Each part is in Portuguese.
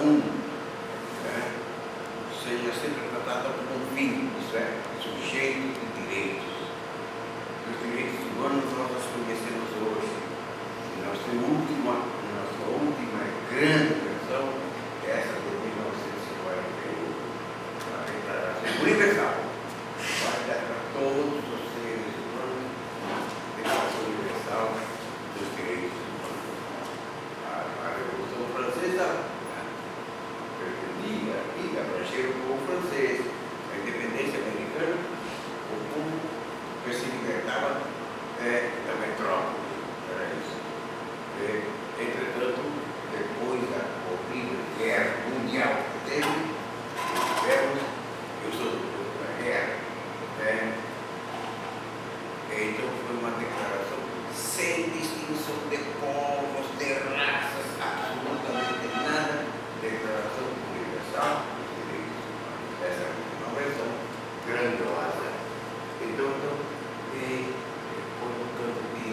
um, né, seja sempre tratada como um fim, isso é, sujeito de direitos. Os direitos humanos nós os conhecemos hoje. Nossa última grande versão é essa de 1941, a Declaração Universal. Vai dar para todos os seres humanos a Declaração Universal dos Direitos Humanos. A Revolução Francesa pretendia abranger o povo francês. A independência americana, o povo que se libertava da metrópole. Era isso. Entretanto, depois da horrível guerra mundial que tivemos, eu sou do da guerra, então foi uma declaração sem distinção de povos, de raças, absolutamente nada, declaração universal dos direitos humanos. Essa é uma versão grandiosa. Então foi um campo de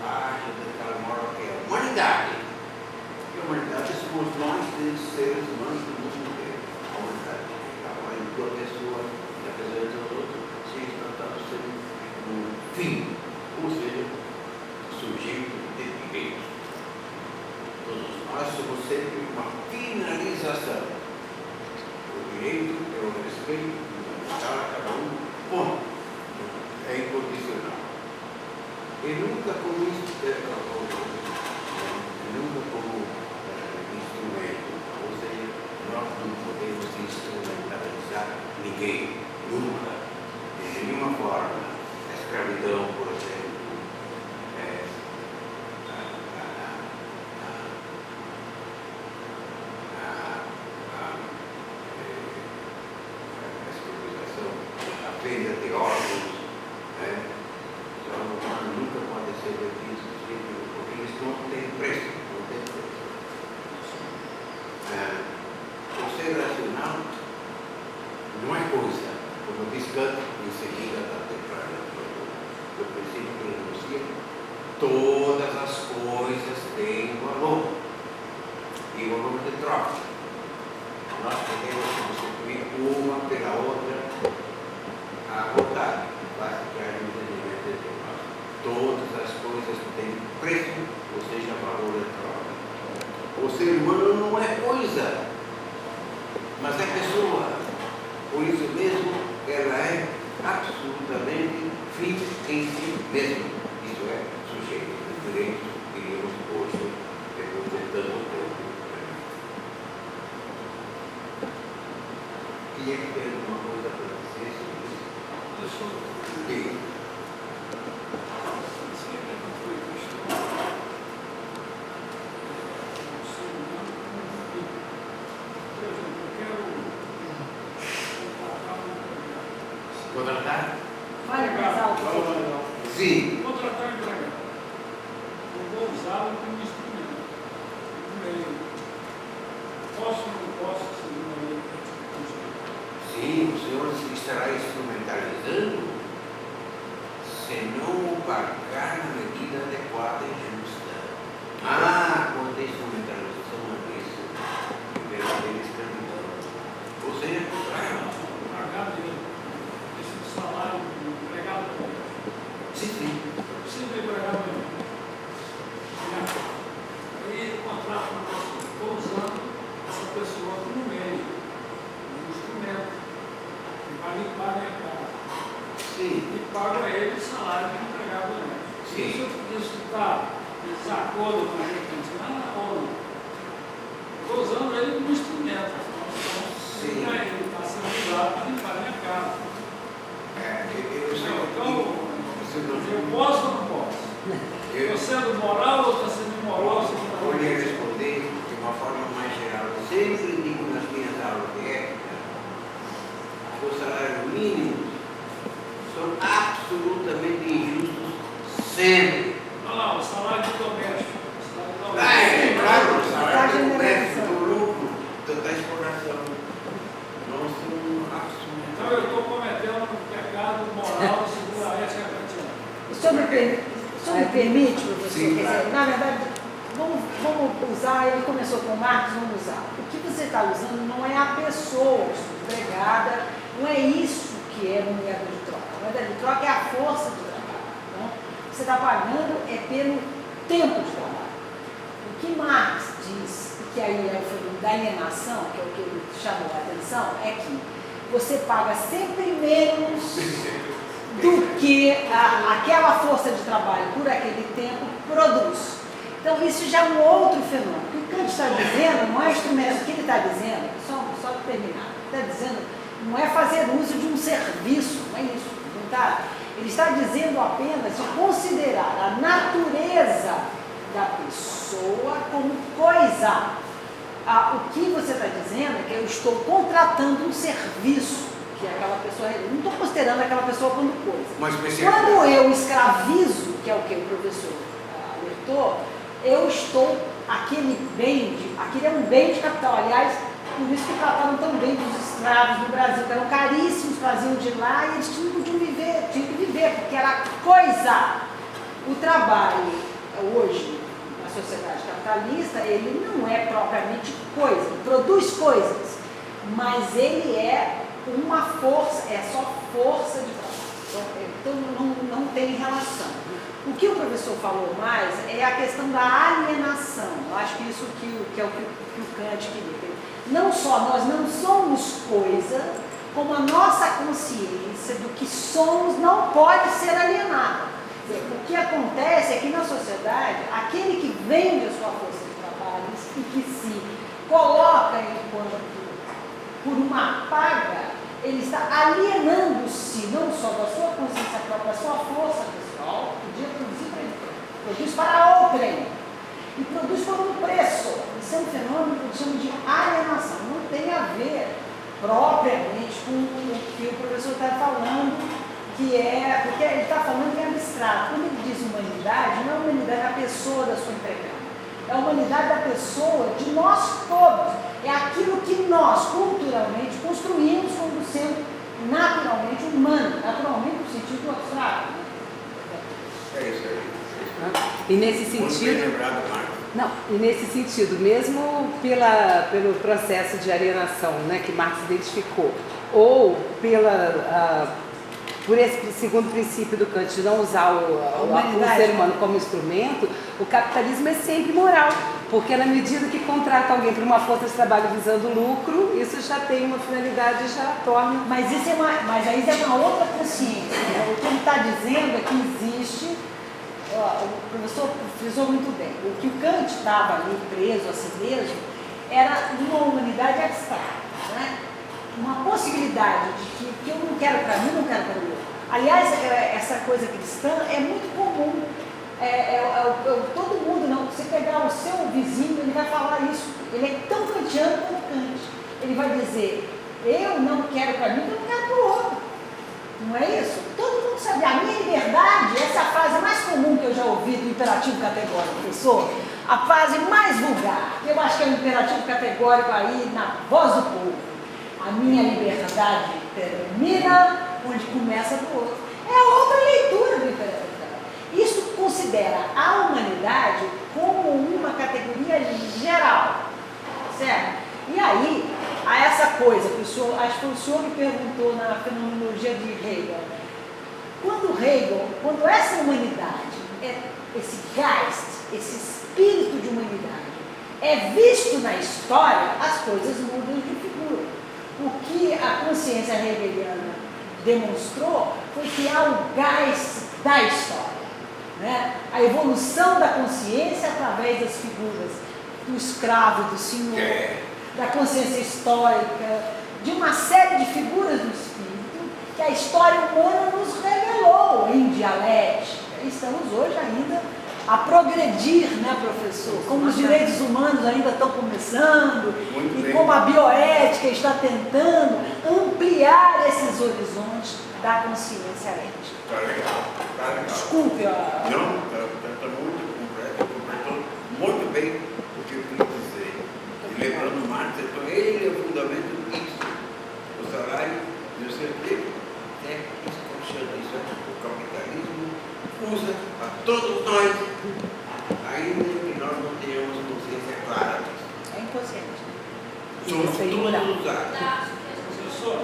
haja de tal modo que a humanidade, e a humanidade somos nós, seres humanos do mundo inteiro. A humanidade estava em tua pessoa, e apesar de outros, se tratando de ser um fim, ou seja, sujeito de direitos. Todos nós somos sempre uma finalização. O direito é o respeito fundamental a cada um, ponto. É incondicional. E nunca como instrumento, ou seja, nós não podemos instrumentalizar ninguém, nunca, de nenhuma forma. A escravidão, por exemplo, a escravização, a venda de órgãos, nunca pode ser vendido, porque eles não têm preço, O ser racional não é coisa, como diz Kant em seguida da declaração do princípio que ele anuncia, todas as coisas têm valor, e valor de troca. Nós podemos substituir uma pela outra à vontade, basta que haja um entendimento entre nós. Todas as coisas têm preço, ou seja, valor de troca. O ser humano não é coisa, mas é pessoa. Por isso mesmo, ela é absolutamente fim em si mesmo. Isso é, sujeito de direitos, diríamos hoje, depois de tanto tempo. Quem é que tem alguma coisa para dizer sobre isso? Eu sou gay. Contratar? Olha, mais alto. Sim. Contratar empregado. Eu vou usá-lo como instrumento. Posso ou não posso, segundo a lei? Sim, o senhor estará instrumentalizando se não o pagar na medida adequada e justa. Quando a instrumentalização é isso, verdadeira escravidão. Ou seja, Pagar dele. Esse salário do empregado. sim. Sempre empregado mesmo. Aí o contrato não posso. Estou usando essa pessoa como meio, um instrumento. Vai limpar a minha casa. Sim. E pago a ele o salário do empregado mesmo. Sim. Se isso está em desacordo com a lei cantina, ou não. Estou usando ele como instrumento. Sim. Ele está sendo usado para limpar a minha casa. Eu posso ou não posso? Estou sendo moral ou estou sendo immoral? Vou lhe responder de uma forma mais geral. Eu sempre digo nas minhas aulas de ética, os salários mínimos são absolutamente injustos sempre. Olha lá, o salário do doméstico. Claro, Marx vamos usar. O que você está usando não é a pessoa empregada, não é isso que é moeda de troca. A moeda de troca é a força de trabalho. Então, você está pagando é pelo tempo de trabalho. O que Marx diz, que aí é o fenômeno da alienação, que é o que ele chamou a atenção, é que você paga sempre menos do que aquela força de trabalho por aquele tempo produz. Então, isso já é um outro fenômeno. O que o Kant está dizendo não é instrumento. O que ele está dizendo, só para terminar, ele está dizendo não é fazer uso de um serviço, não é isso. Não tá? Ele está dizendo apenas de considerar a natureza da pessoa como coisa. O que você está dizendo é que eu estou contratando um serviço que aquela pessoa... Eu não estou considerando aquela pessoa como coisa. Quando eu escravizo, que é o que o professor alertou, eu estou... Aquele é um bem de capital. Aliás, por isso que trataram tão bem dos escravos no Brasil, que eram caríssimos, traziam de lá e eles tinham que viver, porque era coisa. O trabalho, hoje, na sociedade capitalista, ele não é propriamente coisa, ele produz coisas, mas ele é uma força, é só força de trabalho. Então não tem relação. O que o professor falou mais é a questão da alienação. Eu acho que isso que é o que o Kant queria. Não só nós não somos coisa, como a nossa consciência do que somos não pode ser alienada. O que acontece é que na sociedade, aquele que vende a sua força de trabalho e que se coloca enquanto por uma paga, ele está alienando-se não só da sua consciência própria, da sua força pessoal, podia produzir para ele, produz para outrem, e produz por um preço. Isso é um fenômeno que chama de alienação, não tem a ver propriamente com o que o professor está falando, que é, porque ele está falando em abstrato. Quando ele diz humanidade, não é a humanidade da pessoa da sua empregada, é a humanidade da pessoa, de nós todos. É aquilo que nós, culturalmente, construímos como sendo naturalmente humano, naturalmente no sentido abstrato. É isso aí. E nesse sentido, não, e nesse sentido, mesmo pelo processo de alienação, né, que Marx identificou, ou por esse segundo princípio do Kant de não usar o ser humano como instrumento, o capitalismo é sempre moral, porque na medida que contrata alguém para uma força de trabalho visando lucro, isso já tem uma finalidade, já torna... Mas aí é uma outra consciência. Né? O que ele está dizendo é que existe... O professor frisou muito bem. O que o Kant estava ali preso a si mesmo era uma humanidade abstrata, né? Uma possibilidade de que eu não quero para mim, não quero para o outro. Aliás, essa coisa cristã é muito comum. Todo mundo, não. Se pegar o seu vizinho, ele vai falar isso. Ele é tão kantiano quanto Kant. Ele vai dizer, eu não quero para mim, eu não quero para o outro. Não é isso? Todo mundo sabe. A minha liberdade, essa é a frase mais comum que eu já ouvi do imperativo categórico, professor. A frase mais vulgar, que eu acho que é o imperativo categórico aí na voz do povo. A minha liberdade termina onde começa do outro. É outra leitura do imperativo categórico. Isso considera a humanidade como uma categoria geral, certo? E aí, há essa coisa que acho que foi o senhor que perguntou na fenomenologia de Hegel. Quando essa humanidade, esse Geist, esse espírito de humanidade, é visto na história, as coisas mudam de figura. O que a consciência hegeliana demonstrou foi que há o Geist da história, né? A evolução da consciência através das figuras do escravo, do senhor, da consciência histórica, de uma série de figuras do espírito que a história humana nos revelou em dialética. Estamos hoje ainda a progredir, né, professor? Como os direitos humanos ainda estão começando e como a bioética está tentando ampliar esses horizontes da consciência ética. Tá legal, tá legal. Desculpe. Não, está muito completo, completou muito bem o que eu quis dizer. E lembrando Marx, então ele é o fundamento disso. O salário e o serviço. Isso funciona, isso é o capitalismo usa a todos nós, ainda que nós não tenhamos consciência clara disso. É inconsciente. Somos Isso aí todos moral. usados. Professor,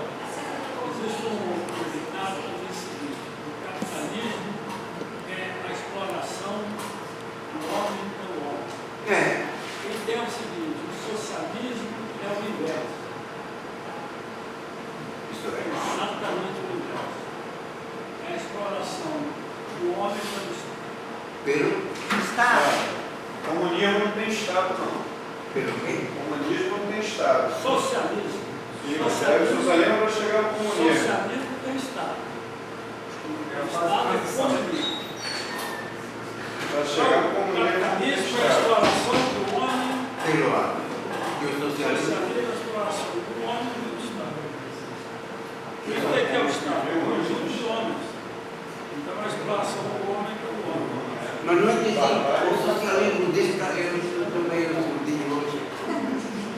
existe um ditado que diz o seguinte: o capitalismo é a exploração do homem pelo homem. É. E tem o seguinte: o socialismo é o inverso. Isso é. Exatamente o inverso. É a exploração do homem pelo Estado. Pelo Está. Comunismo não tem Estado, não. quê? Comunismo não tem Estado. Socialismo. E o socialismo vai chegar ao comunismo. Socialismo tem Estado. O Estado é comunismo. Vai chegar ao O comunismo. capitalismo é a exploração do homem. Pelo lado. E o O socialismo? socialismo é a exploração do homem e do Estado. E o que é o Estado? É o conjunto de homens. Então a exploração do homem pelo homem. Mas não é que o socialismo desse caminho também eu curti hoje.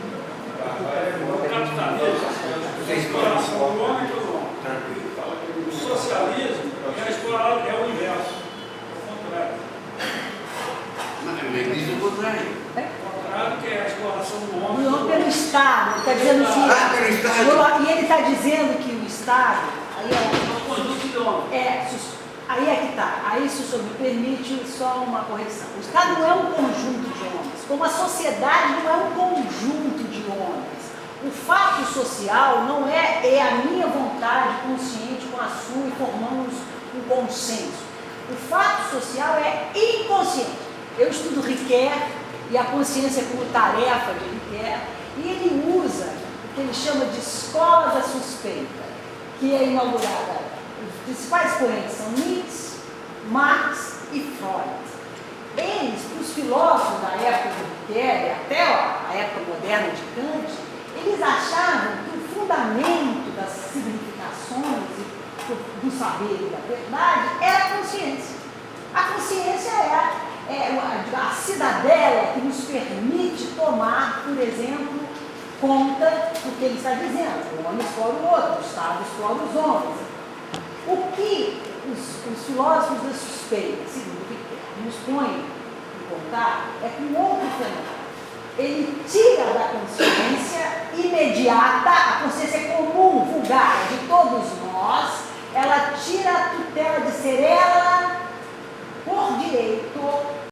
O capitalismo é a exploração do homem pelo homem. Tranquilo. O socialismo é o inverso, é o contrário. Mas ele diz o contrário. O contrário que é a exploração do O homem homem pelo Estado, está dizendo Ah, pelo que. Estado. E ele está dizendo que o Estado. Aí É um conjunto de homens. Aí é que está. Aí, se o senhor me permite, só uma correção. O Estado não é um conjunto de homens, como a sociedade não é um conjunto de homens. O fato social não é a minha vontade consciente com a sua e formamos um consenso. O fato social é inconsciente. Eu estudo Ricoeur e a consciência como tarefa de Ricoeur, e ele usa o que ele chama de escola da suspeita, que é inaugurada. Os principais expoentes são Nietzsche, Marx e Freud. Eles, os filósofos da época de Ricoeur e até a época moderna de Kant, eles achavam que o fundamento das significações do saber e da verdade era a consciência. A consciência é a cidadela que nos permite tomar, por exemplo, conta do que ele está dizendo. O homem explora o outro, o Estado explora os homens. O que os filósofos da suspeita, segundo Ricoeur, nos põem em contato é com outro fenômeno. Ele tira da consciência imediata, a consciência comum, vulgar, de todos nós, ela tira a tutela de ser ela